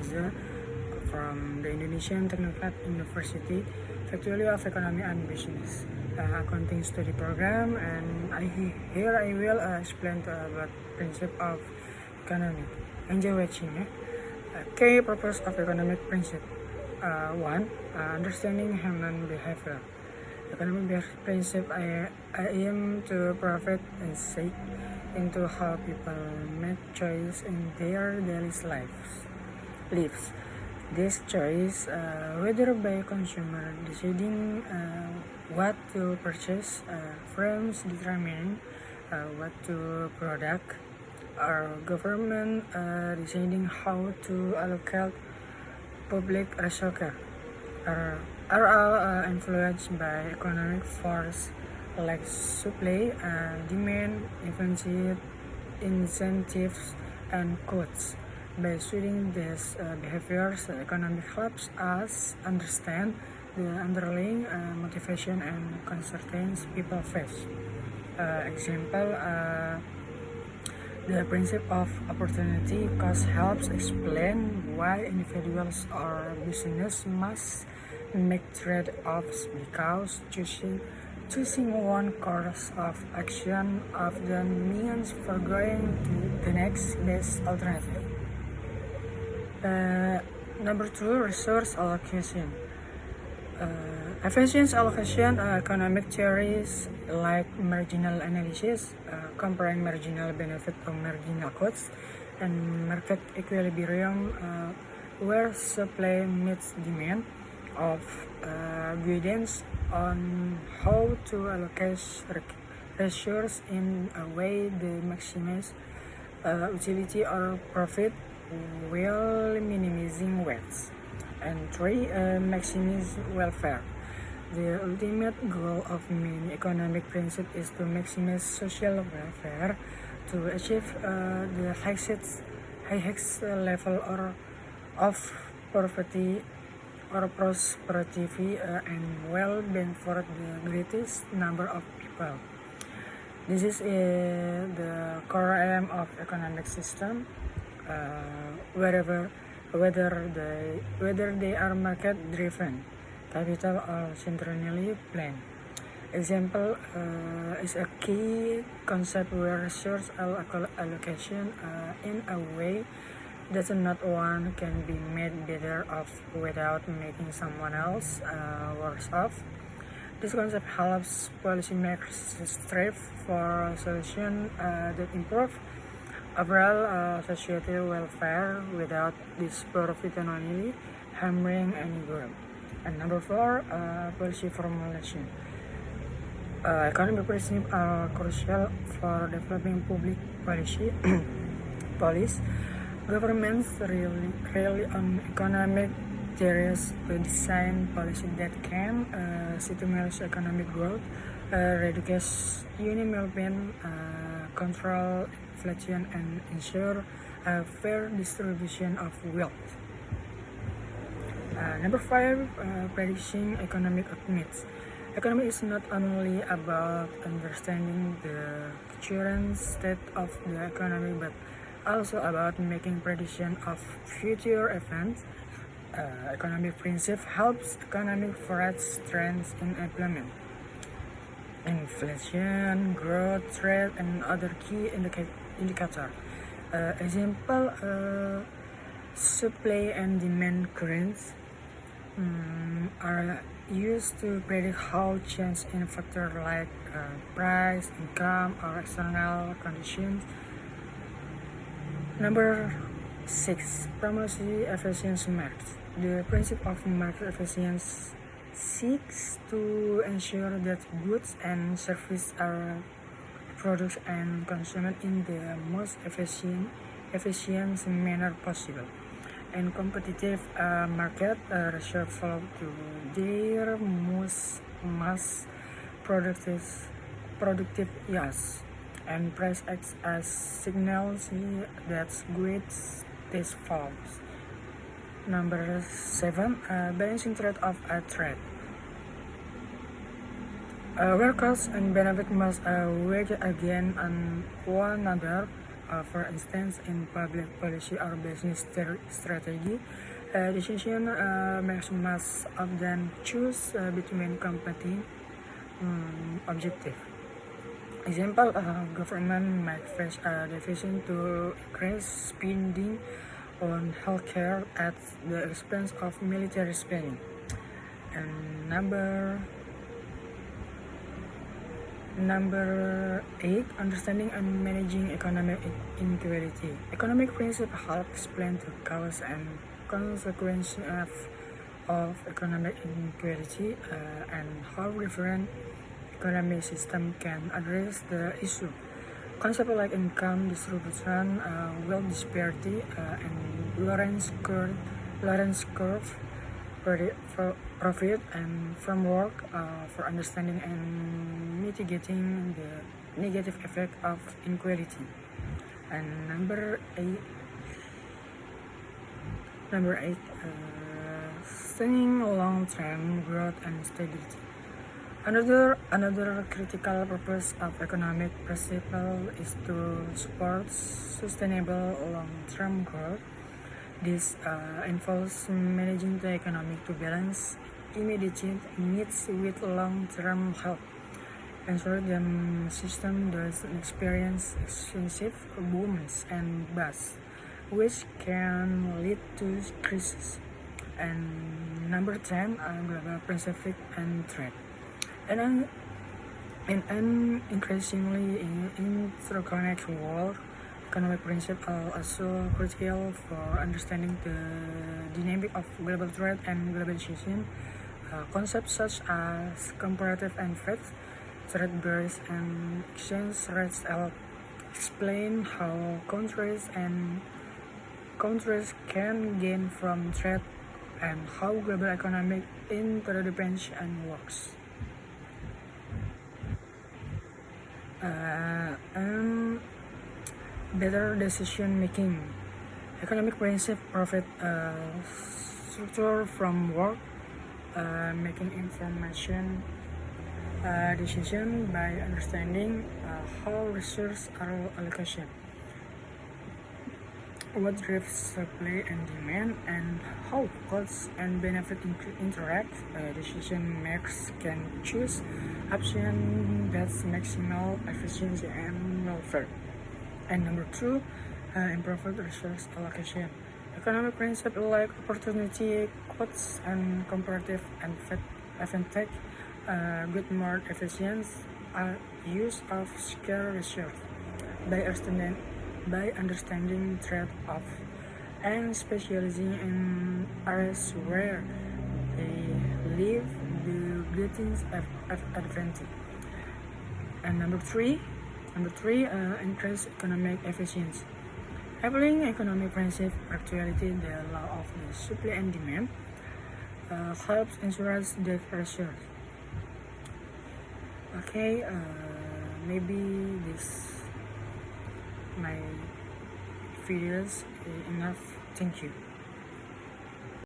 Reza from the Indonesian Technocrat University, Faculty of Economy and Business, Accounting Study Program, and here I will explain about principle of economic. Enjoy watching. Key purpose of economic principle. 1. Understanding human behavior. Economic principle aim to profit and seek into how people make choice in their daily lives. This choice, whether by consumer deciding what to purchase, firms determining what to product, or government deciding how to allocate public resources, are all influenced by economic force like supply, demand, incentives, and costs. By studying these behaviors, economic helps us understand the underlying motivation and concerns people face. Example, the principle of opportunity cost helps explain why individuals or business must make trade-offs because choosing one course of action often means forgoing the next best alternative. Number 2, resource allocation. Efficient allocation, economic theories like marginal analysis, comparing marginal benefit or marginal costs, and market equilibrium, where supply meets demand, of guidance on how to allocate resources in a way that maximizes utility or profit while minimizing waste. And 3, maximize welfare. The ultimate goal of many economic principles is to maximize social welfare to achieve the highest level of poverty or prosperity and well-being for the greatest number of people. This is the core aim of economic system, whether they are market-driven, capital, or centrally planned. Example is a key concept where resource allocation in a way that not one can be made better off without making someone else worse off. This concept helps policymakers strive for solutions that improve overall societal welfare without disproportionately harming any group. And number 4, policy formulation. Economic principles are crucial for developing public policy. Policy. Governments rely on economic theories to design policy that can stimulate economic growth, reduce unemployment, control inflation, and ensure a fair distribution of wealth. Number 5, predicting economic needs. Economy is not only about understanding the current state of the economy, but also about making prediction of future events. Economic principle helps economic forecast trends in employment, inflation, growth rate, and other key indicators. Example, supply and demand currents are used to predict how change in factors like price, income, or external conditions. Number 6, promotion efficiency markets. The principle of market efficiency seeks to ensure that goods and services are produced and consumed in the most efficient manner possible. And competitive market reserve to their most productive use, and price acts as signals that goods this falls. Number 7, balancing trade of a trade. Where costs and benefit must weigh against one another For instance, in public policy or business strategy, decision makers must often choose between competing objectives. Example, government might face a decision to increase spending on healthcare at the expense of military spending. And Number 8, understanding and managing economic inequality. Economic principles help explain the cause and consequences of economic inequality and how different economic systems can address the issue. Concepts like income distribution, wealth disparity, and Lorentz curve profit and framework for understanding and mitigating the negative effect of inequality. And number eight, sustaining long-term growth and stability. Another critical purpose of economic principle is to support sustainable long-term growth. This involves managing the economy to balance immediate needs with long-term health, ensure the system doesn't experience excessive booms and busts, which can lead to crisis. And number 10, global principle and trade. In an increasingly interconnected world, economic principles are also critical for understanding the dynamic of global trade and globalization. Concepts such as comparative and trade barriers and exchange rates help explain how countries can gain from trade and how global economic interdependence works. And better decision making. Economic principles provide structure from work making information decision by understanding how resources are allocated, what drives supply and demand, and how costs and benefits interact. Decision makers can choose options that maximal efficiency and welfare. And number 2, improved resource allocation. Economic principles like opportunity costs and comparative advantage good more efficient use of scarce resources by understanding trade-off and specializing in areas where they live the greatest advantage. And number three, increase economic efficiency. Applying economic principle actuality, the law of the supply and demand, helps ensure the resource. Okay, maybe this my videos enough. Thank you.